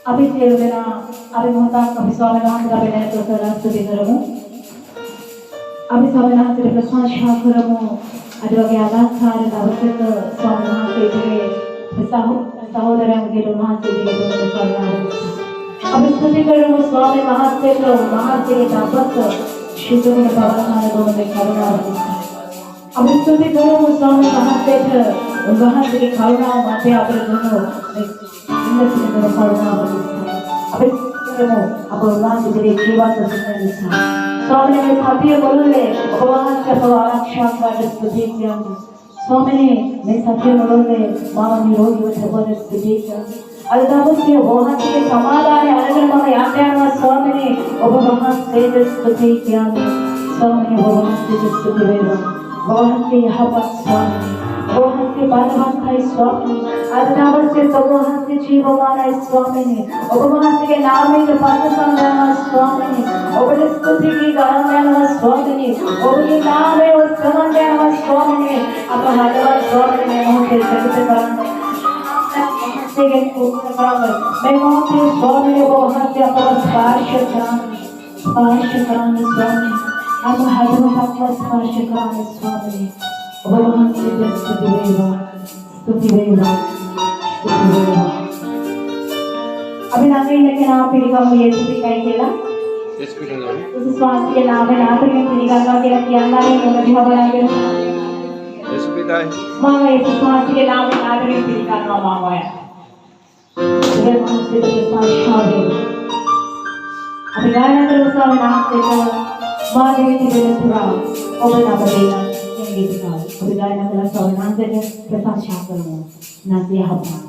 අපි සියලු දෙනා අපි මොහොතක් අපි ස්වාමීන් වහන්සේලා වෙන තොරතුරු ස්තුති කරමු. අපි ස්වාමීන් වහන්සේට ප්‍රශංසා කරමු. අද වගේ ආදාකාර දවසක ස්වාමීන් වහන්සේගේ සහෝදරයන්ගේ වහන්සේගේ දොරටු අපි ස්තුති කරමු ස්වාමීන් වහන්සේට වහන්සේගේ දවසක ශුද්ධ බවකාර ගොඩේ කරුණාව නිසා. අපි ස්තුති කරමු ස්වාමීන් වහන්සේට වහන්සේගේ කරුණාව මත අපේ දුන්නු ඉන්නසින කරුණාව නිසා. අපි කරමු අප වහන්සේගේ ජීවිත සුඛ නිසා. ස්වාමීන් වහන්සේ මොළේ ඔබ වහන්සේව ආරක්ෂා කරන ස්තුති කියමු. ස්වාමීන් මේ සත්‍ය මොළේ මාව නිරෝගීව තබන ස්තුති කියමු. අද දවසේ වහන්සේගේ සමාදානය අරගෙන මම යනවා ස්වාමීන් ඔබ වහන්සේට ස්තුති කියමු. ස්වාමීන් වහන්සේට ස්තුති වේවා. වහන්සේ යහපත් ස්වාමීන් වහන්සේ බලවන්තයි ස්වාමීන් අද දවසේ ඔබ වහන්සේ ජීවමානයි ස්වාමීන් ඔබ වහන්සේගේ නාමයෙන් පස්සඳනවා ස්වාමීන් ඔබට ස්තුති ගායනා ස්වාමීන් ඔබගේ නාමය උස්සමනවා ස්වාමීන් අප හදවත් ස්වාමීන් මොහොතේ සැකත කරන්නේ සේගෙන් කුණාව මේ මොහොතේ ස්වාමීන් ඔබ වහන්සේ අපව ස්පර්ශ කරන්නේ ස්වාමීන් අප හදවතක් ස්පර්ශ කරන්නේ ස්වාමීන් ඔබ වහන්සේට ස්තුති වේවා. අපි ළඟ ඉන්න කෙනා පිළිගමු යේසුස් ක්‍රිස්තුයි කියලා. යේසුස් පිළිගමු. යේසුස් වහන්සේගේ නාමයෙන් ආදරයෙන් පිළිගන්නවා කියලා කියන්නානේ මොකද දිහා බලන්නේ. යේසුස් පිළිගයි. මම යේසුස් වහන්සේගේ නාමයෙන් ආදරයෙන් පිළිගන්නවා මම ඔය. ඒ වහන්සේගේ සාක්ෂාත්කාරය. අපි ගායනා කරමු ස්වාමීන් වහන්සේට මාගේ ජීවිතේ පුරා ඔබ නම දෙන්න. අපි ගායනා කළා ස්වාමීන් වහන්සේට ප්‍රශංසා කරමු. නැතිව හපා.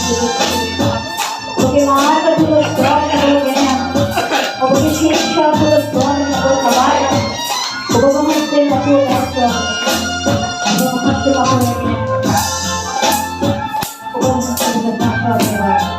ඔබගේ මාර්ග තුල ස්වාමීන් වහන්සේ ඔබගේ ශික්ෂා තුල ස්වාමීන් වහන්සේ සමායන ඔබ වහන්සේ මතුව දැක්වා ඔබ වහන්සේ අපේ ඔබ වහන්සේ දැක්වා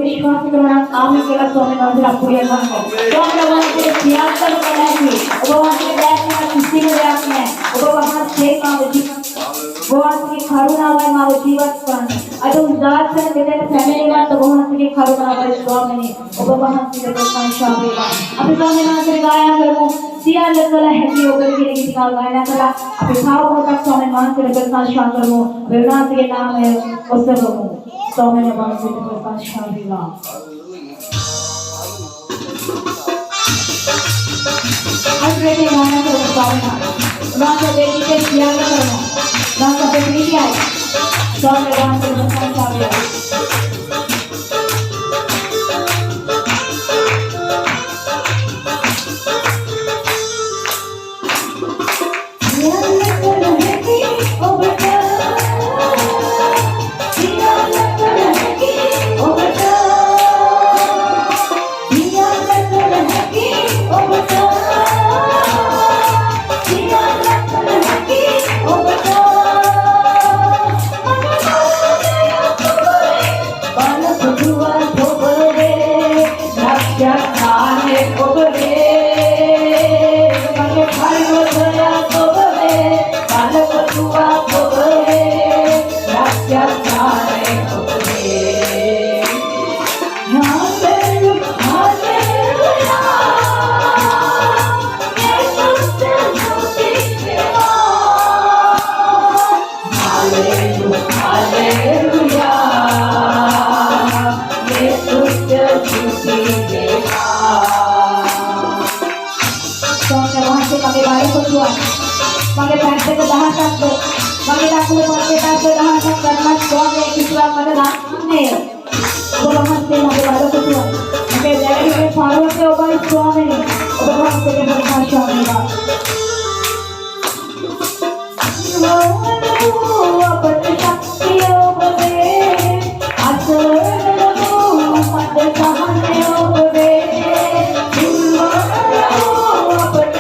विश्वास करना काम केला स्वामी मंदिर अपुरिया करना स्वामी वहां से त्याग करना है भगवान के बैठने में खुशी में रहना है भगवान से मावजी भगवान की करुणा है मावजी जीवन अरे उदास से मेरे फैमिली में तो भगवान की करुणा है स्वामी भगवान से प्रसन्न शामिला अभी स्वामी मंदिर गाया करो सिया लगला है कि ओकर के गीत का गाना कला अभी भाव होता स्वामी मंदिर प्रसन्न शामिला भगवान के नाम है उससे बोलो स्वामी मंदिर प्रसन्न शामिला आज बेटे गाना करो स्वामी ना तो बेटी के सिया करो ना तो बेटी क्या है स्वामी मंदिर प्रसन्न शामिला Pakai pante ke dahan tak pakai takut pakai takut dahan tak karena suami kisah pada lahirnya orang hati mau pada ketua pakai dari ke paruh ke orang suami orang hati ke berkah suami lah apa terjadi obade asal pada tahan obade apa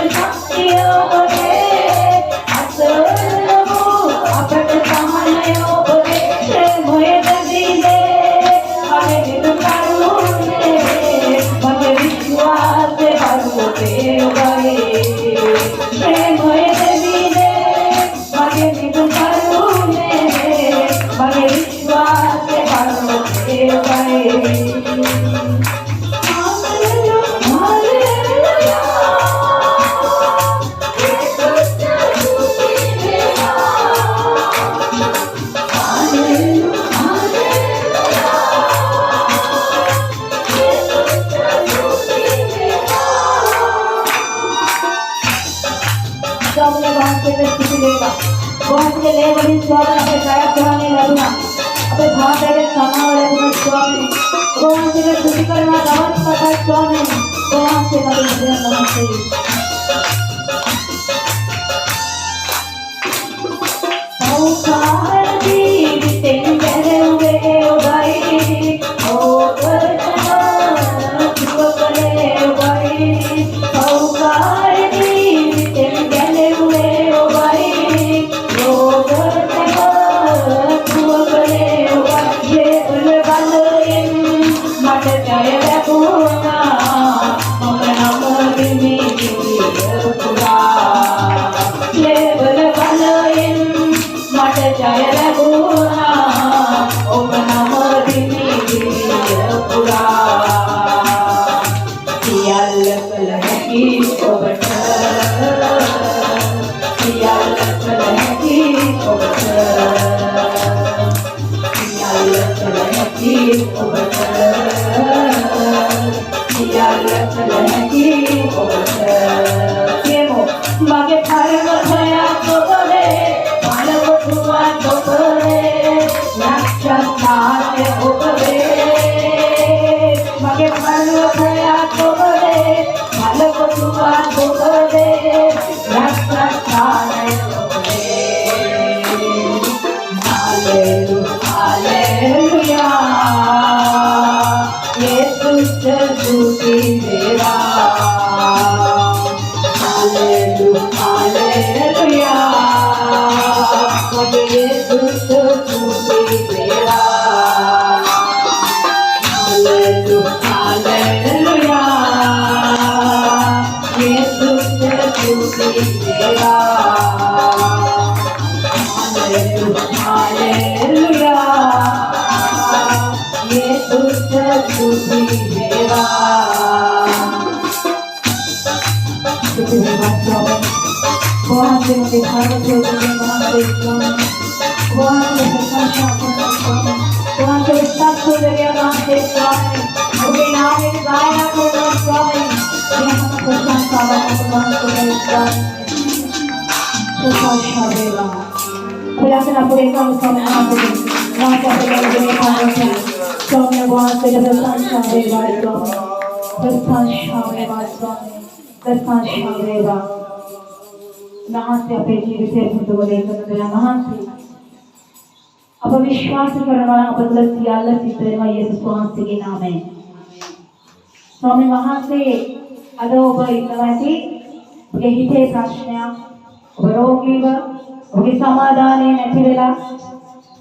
स्वामी वහන්සේට ස්තුති වේවා. වහන්සේගේ ලේ වලින් ස්වාමීන් අපේ ජයග්‍රහණය ලැබුණා. අපේ භාවයට සමාව ලැබුණා ස්වාමීන්. වහන්සේට ස්තුති කරනවා දවස් පතක් ස්වාමීන්. වහන්සේ මගේ දෙවියන් වහන්සේ. සෞඛාර ජීවිතෙන් ගැලුවේ ඔබයි. Mage pharma thaya tobale phalako thuwa tobale nakshatra obale mage pharma thaya tobale phalako thuwa tobale nakshatra obale hallelujah yesus tuti deva අපේ ජීවිතයේ පුදුමලේ කරන දෙයක් මහන්සි අප විශ්වාස කරනවා අප තුළ සියල්ල සිද්ධ වෙනවා යේසුස් වහන්සේගේ නාමයෙන්. ස්වාමීන් වහන්සේ අද ඔබ ඉන්නවා ඇති ඔබේ හිතේ ප්‍රශ්නයක් ඔබ රෝගීව ඔබේ සමාදානය නැති වෙලා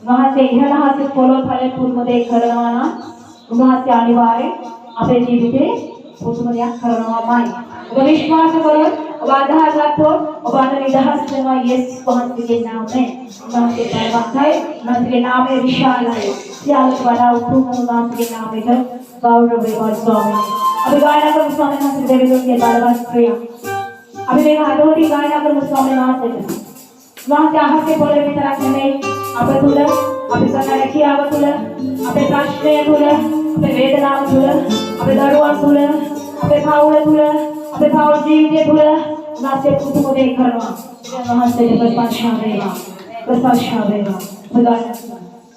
වහන්සේ ඉහළහත් පොළොව තලයේ පුදුම දෙයක් කරනවා නම් උන්වහන්සේ අනිවාර්යෙන් අපේ ජීවිතේ පුදුම දෙයක් කරනවාමයි. ඔබ විශ්වාස කරොත් ඔබ අදහස් ගත්තොත් ඔබ අද නිදහස් වෙනවා යේසුස් වහන්සේගේ නාමයෙන්. උන්වහන්සේ දයාවන්තයි. උන්වහන්සේගේ නාමය විශාලයි. සියල්ලට වඩා උතුම් උන්වහන්සේගේ නාමයට ගෞරව වේවා ස්වාමීනි. අපි ගායනා කරමු ස්වාමීන් වහන්සේ දෙවියන්ගේ බලවත් ක්‍රිය. අපි මේ හදවතින් ගායනා කරමු ස්වාමීන් වහන්සේට. වහන්සේ අහසේ පොළවේ විතරක් නෙමෙයි අප තුළ අපි කරන රැකියාව තුළ අපේ ප්‍රශ්නය තුළ අපේ වේදනාව තුළ අපේ දරුවන් තුළ අපේ පවුල තුළ අපේ පවුල් ජීවිතය තුළ උන්වහන්සේ පුදුම දේ කරනවා. උන්වහන්සේට ප්‍රශංසා වේවා. ප්‍රශංසා වේවා. බුදුන්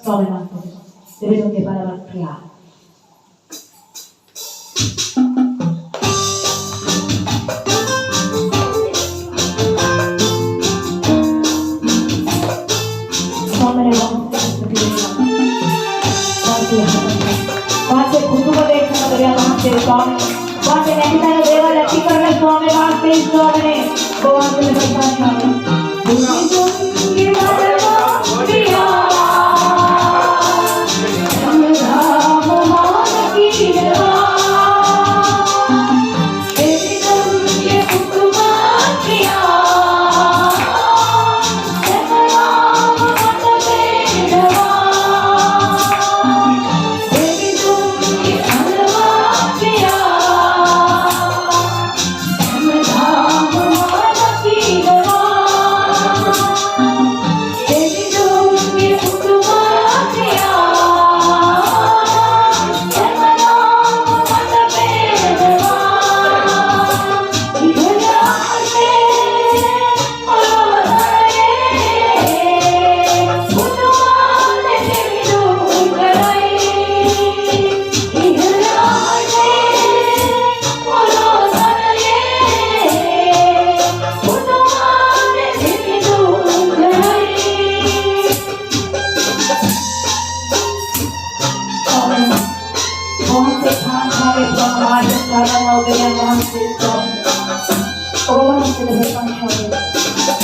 ස්වාමීන් වහන්සේ දෙවියන්ගේ බලවත් ක්‍රියා. Wahai kita dewa lagi karena suami wahai suami, wahai berpasangan. ප්‍රශංසාවේ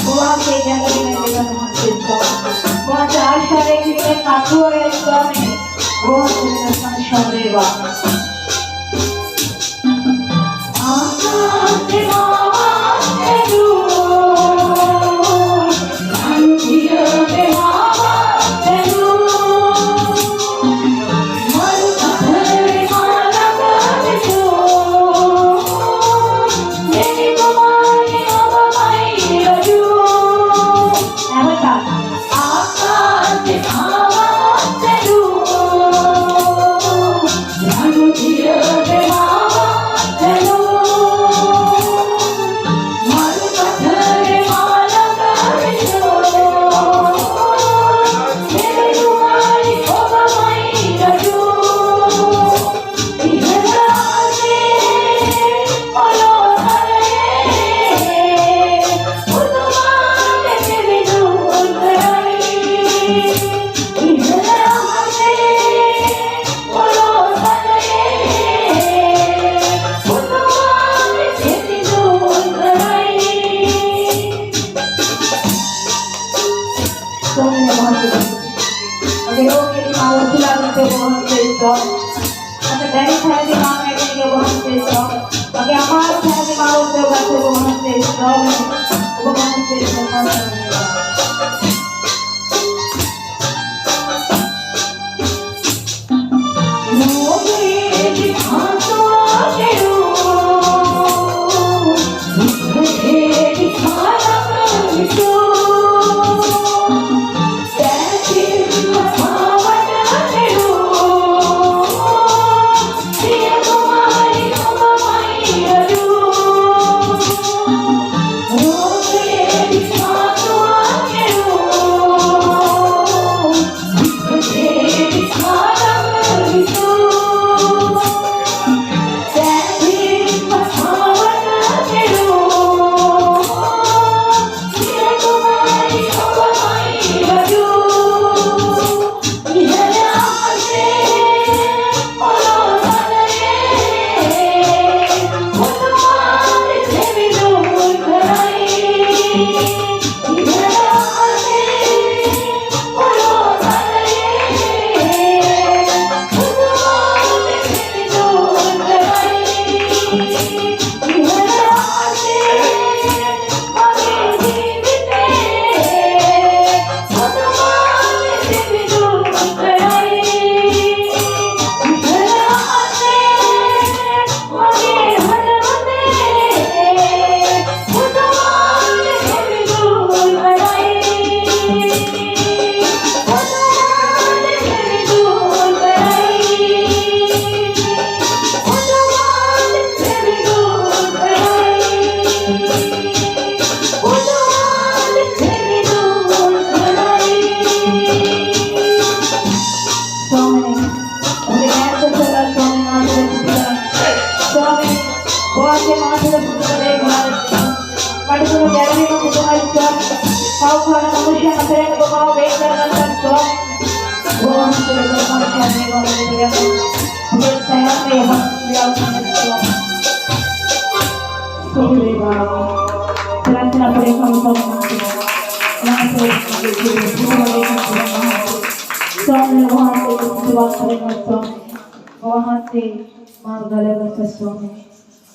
වහන්සේ ජනගණයේ දෙවියන් වහන්සේ ස්වාමීනි වහන්සේ ආශාරයෙන් පිළිගෙන අතුරේ ස්වාමීනි වහන්සේ ප්‍රශංසාවේ වා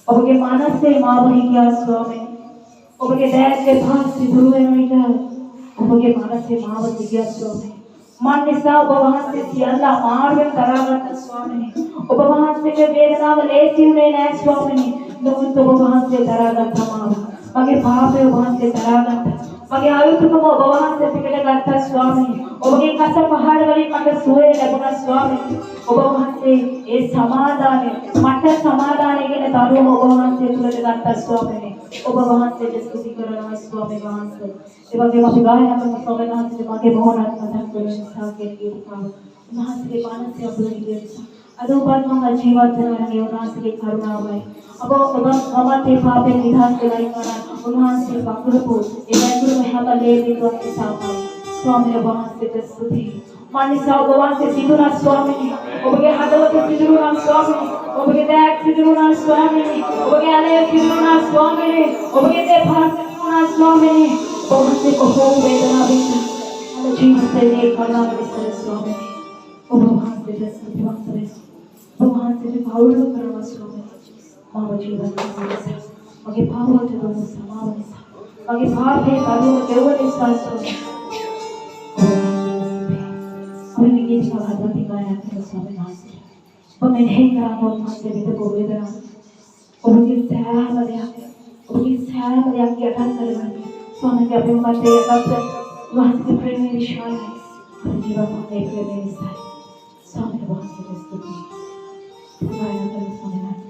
ඔබගේ මානසයේ මාව හිකියා ස්වාමීනි ඔබගේ දෑස්සේ භාෂි දුරු වෙන විට ඔබගේ මානසයේ මාව හිකියා ස්වාමීනි මන් නිසා ඔබ වහන්සේ සියල්ල අමාරුවෙන් දරාගත්ත ස්වාමීනි ඔබ වහන්සේගේ වේදනාව ලේසි වුණේ නැහැ ස්වාමීනි නමුත් ඔබ වහන්සේ දරාගත්තා මගේ පාපය ඔබ වහන්සේ දරාගත්තා මගේ ආයුධකම ඔබ වහන්සේ පිටට ගත්තා ස්වාමීනි ඔබගේ කස පහළ වලින් මට සුවය ලැබුණා ස්වාමීනි ඔබ වහන්සේ ඒ සමාදානය මට සමාදානය කියන දරුවම ඔබ වහන්සේ තුලට ගත්තා ස්වාමීනි ඔබ වහන්සේට ස්තුති කරනවා ස්වාමීන් වහන්සේ ඒ වගේම අපි ගායනා කරන ස්වාමීන් වහන්සේ මගේ මොහොනක් මතක් වෙන නිසා කියනවා වහන්සේගේ මානසික අපලෙන් නිසා අද ඔබත් මම ජීවත් වෙනවා නේ වහන්සේගේ කරුණාවයි ඔබ මමත් ඒ පාපෙන් නිදහස් වෙලා ඉන්නවා උන්වහන්සේ පකුරපු ඒ වැඳුම හැමලේ විතරක් සාමයි ස්වාමීන් වහන්සේට ස්තුති මනිසා ඔබ වහන්සේ සිදුනා ස්වාමීනි ඔබගේ හදවත සිදුනා ස්වාමීනි ඔබගේ දෑක් සිදුනා ස්වාමීනි ඔබගේ අලය සිදුනා ස්වාමීනි ඔබගේ දෙපා සිදුනා ස්වාමීනි ඔබසේ කොහොම වේදනාවෙන් අද ජීවිතේ කලාවිසර ස්වාමීනි ඔබ වහන්සේට ස්තුතිවන්ත වෙනවා ඔබ වහන්සේට ගෞරව කරනවා ස්වාමීනි මාව ජීවත් කරගන්න මගේ පාපවලට දුන්න සමාව නිසා මගේ පාපේ කරුණ දෙව නිසා ස්වාමීනි අපේ ගීත සහගත ගායනා කරන ස්වාමීනි ඔබ මෙහෙය කරනකොට මාසේ විතර වේදනාව ඔබගේ සෑම දෙයක් යටත් කරගන්න ස්වාමීනි අපේ මතේ යටත් වහන්සේ ප්‍රේමයේ විශ්වාසයි අපේ ජීවිතයේ ප්‍රේමයේ නිසා ස්වාමීනි වහන්සේට ස්තුතියි ගායනා කරන ස්වාමීනි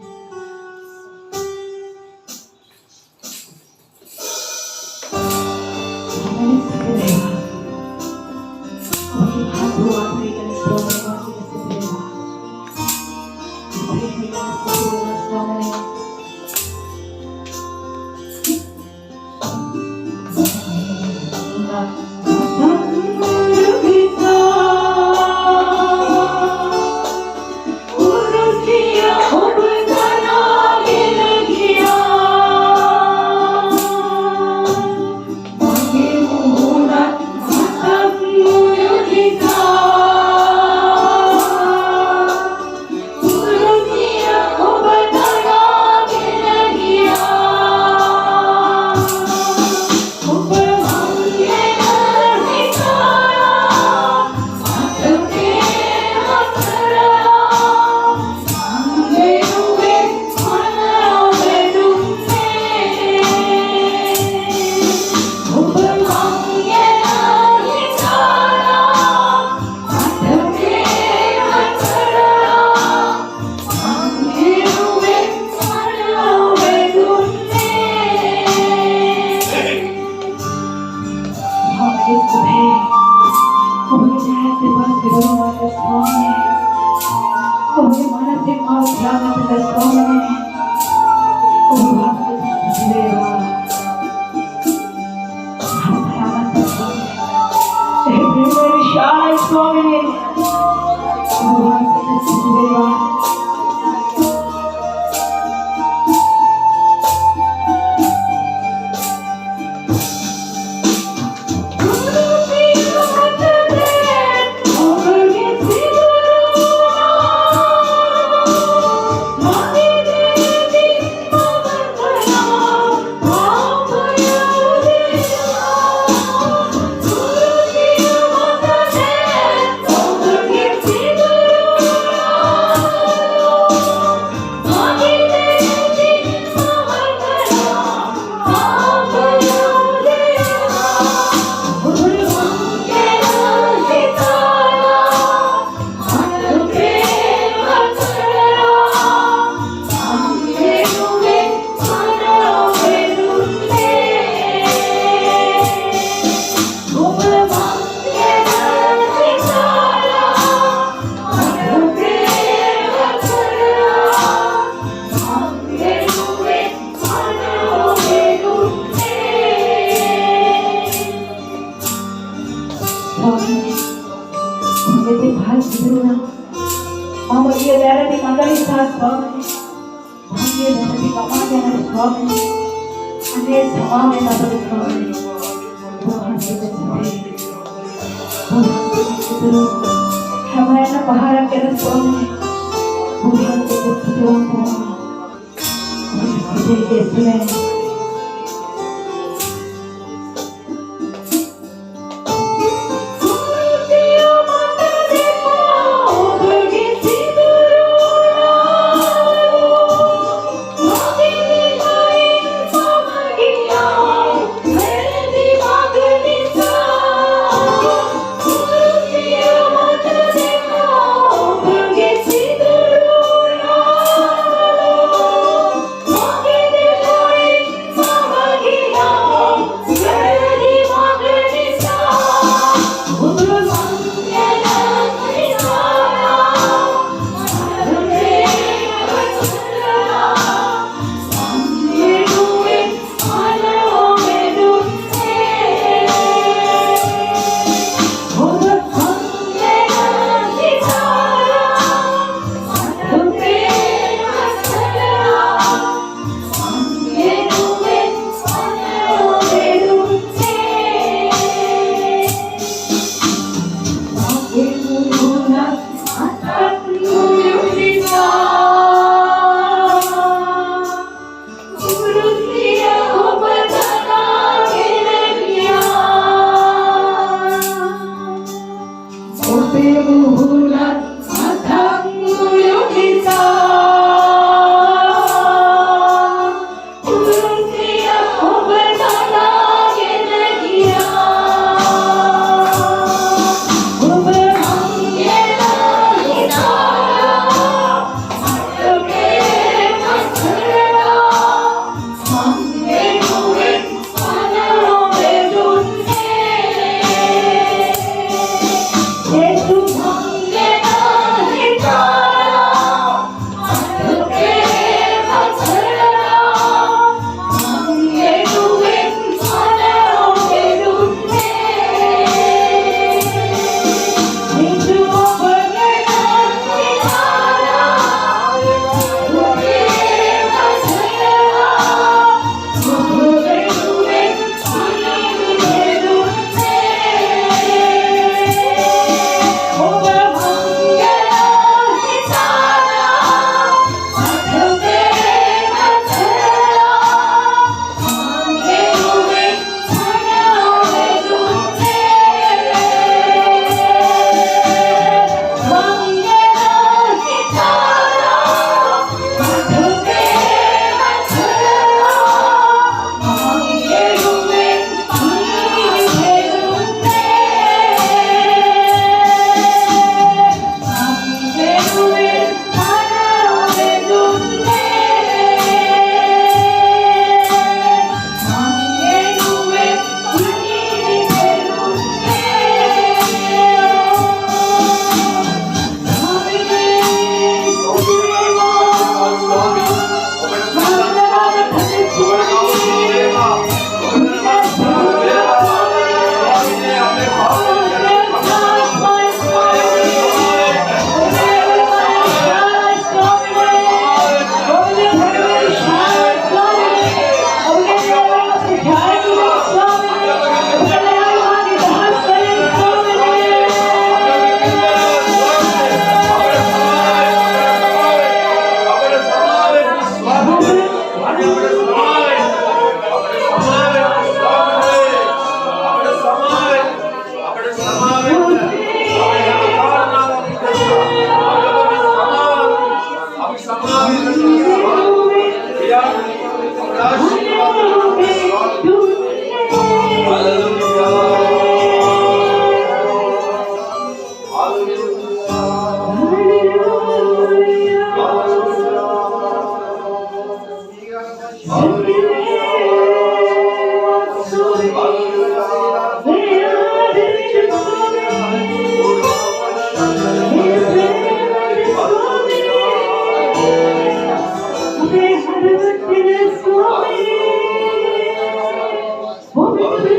अभी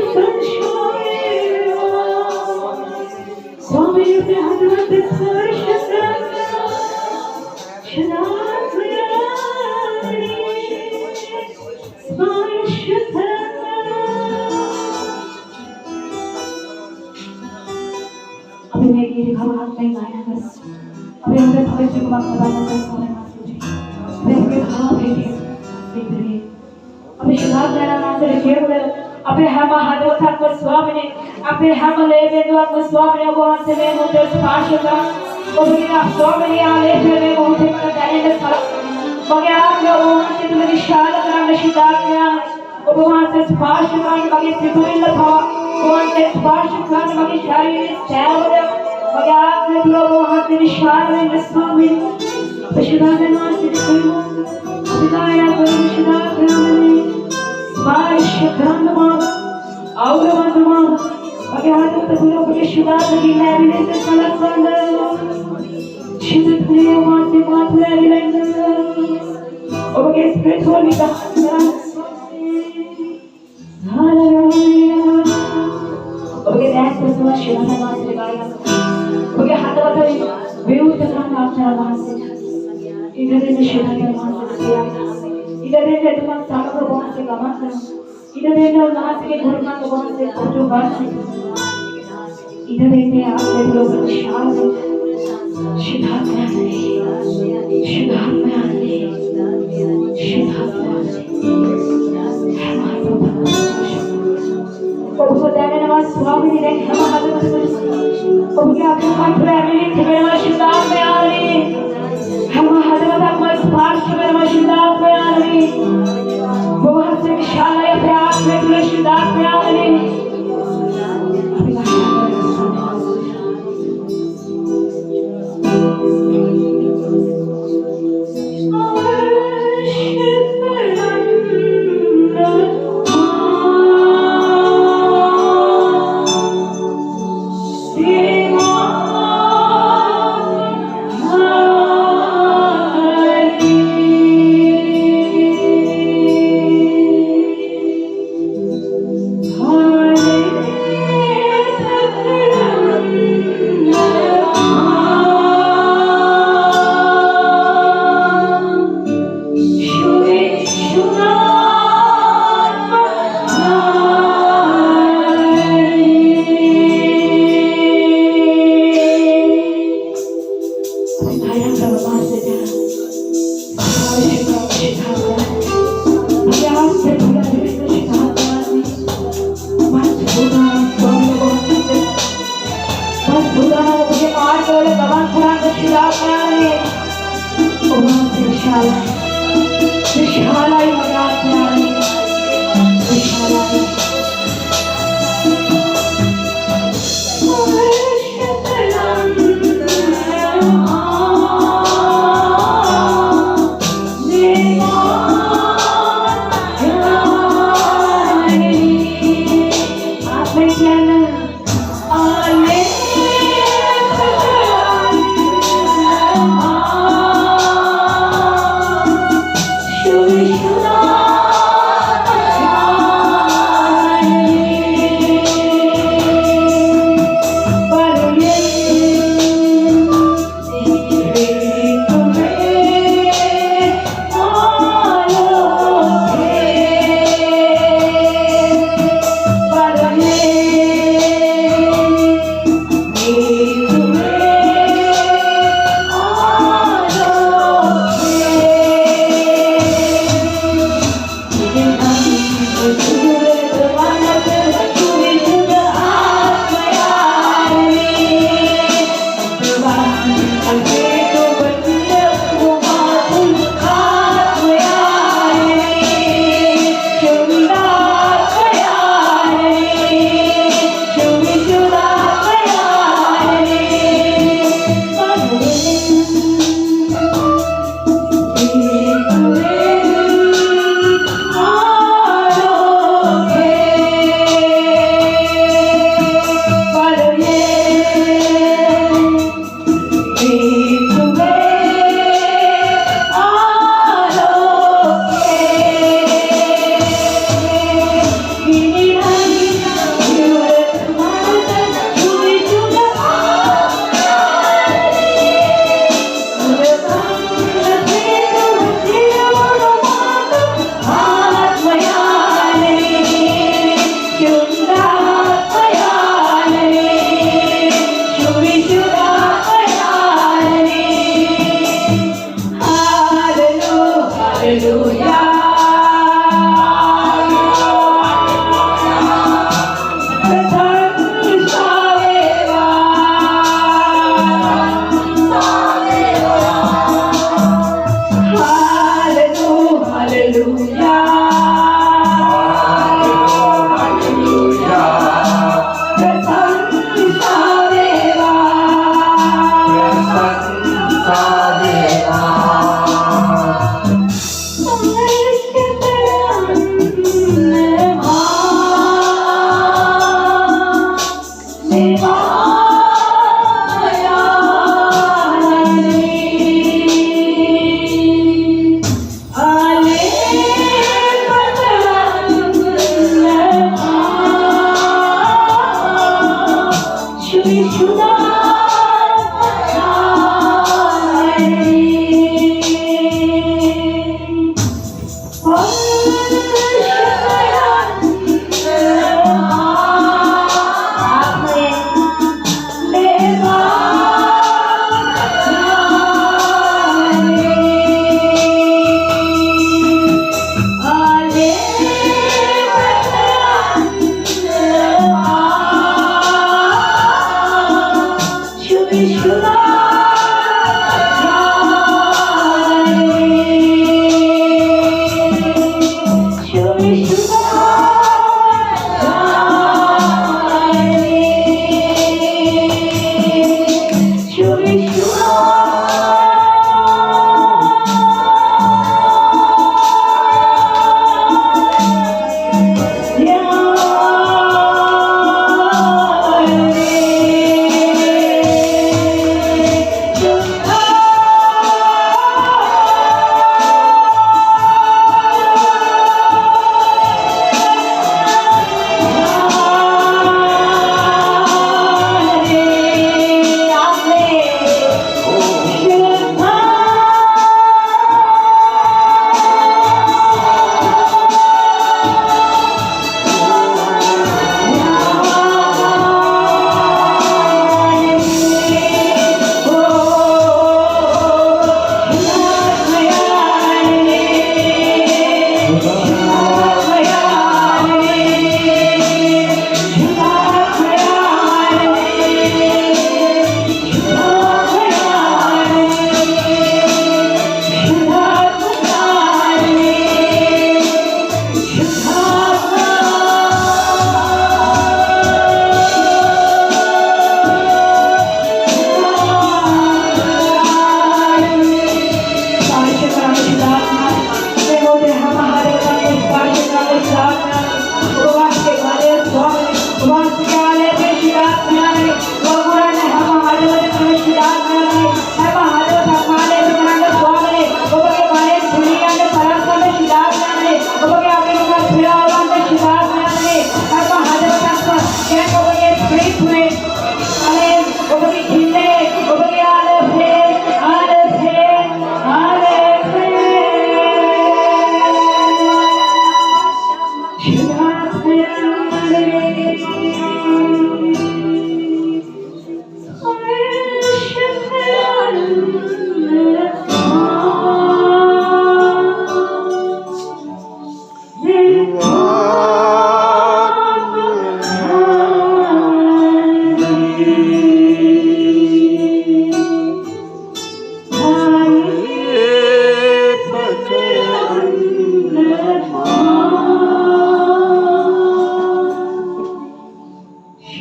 मैं ये भगवान नहीं गाया बस अभी हमने थोड़े से भगवान का सारे मासूजी अभी हमने खाना भेजे इतने अभी शिवाज मेरा नाम से लिखे हुए अभी हम हाथों को स्वामी अभी हम ले बेदुआ को स्वामी को वहाँ से मैं मुझे स्पर्श का और फिर आप स्वामी आले फिर मैं मुझे पता जाने के साथ मगर आप लोग वहाँ से तुम्हें शाद करने शिदार में और वहाँ से स्पर्श करने मगर त्रिपुरी लगा वहाँ से स्पर्श करने मगर शारीरिक सेवा मगर आप लोग वहाँ से शाद में स्वामी शिदार में वहाँ से शिदाया कोई शिदार में स्पर्श करने Aurama Agad the Guru Shivata Ginari Salasanda Shivati Mati Mati Okay, spiritual Okay, that's the one Shivata Mati Gaya Okay, Hatavata View the Khan Either in the Shivata Mati either in the one Saka Mati Gamata इधर देखो नाच के घर का तो बहुत से जो बात है इधर देखते हैं आप लोग शान शिधात में आने शिधात में आने शिधात में आने और वो दाने नमाज स्वामी ने देखा हमारे और क्या आपको कंट्रोल मिली थी मेरे शिधात में आने हम हजरत अकबर स्पार्श में शिधात में आने वो हंस के शाला प्यार में तुलसीदास प्यार में Shuna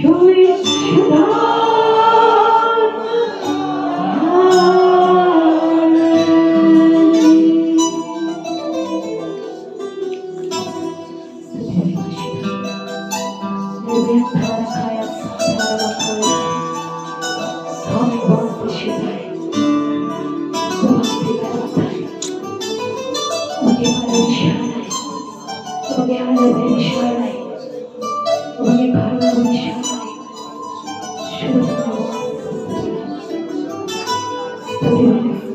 Thank you.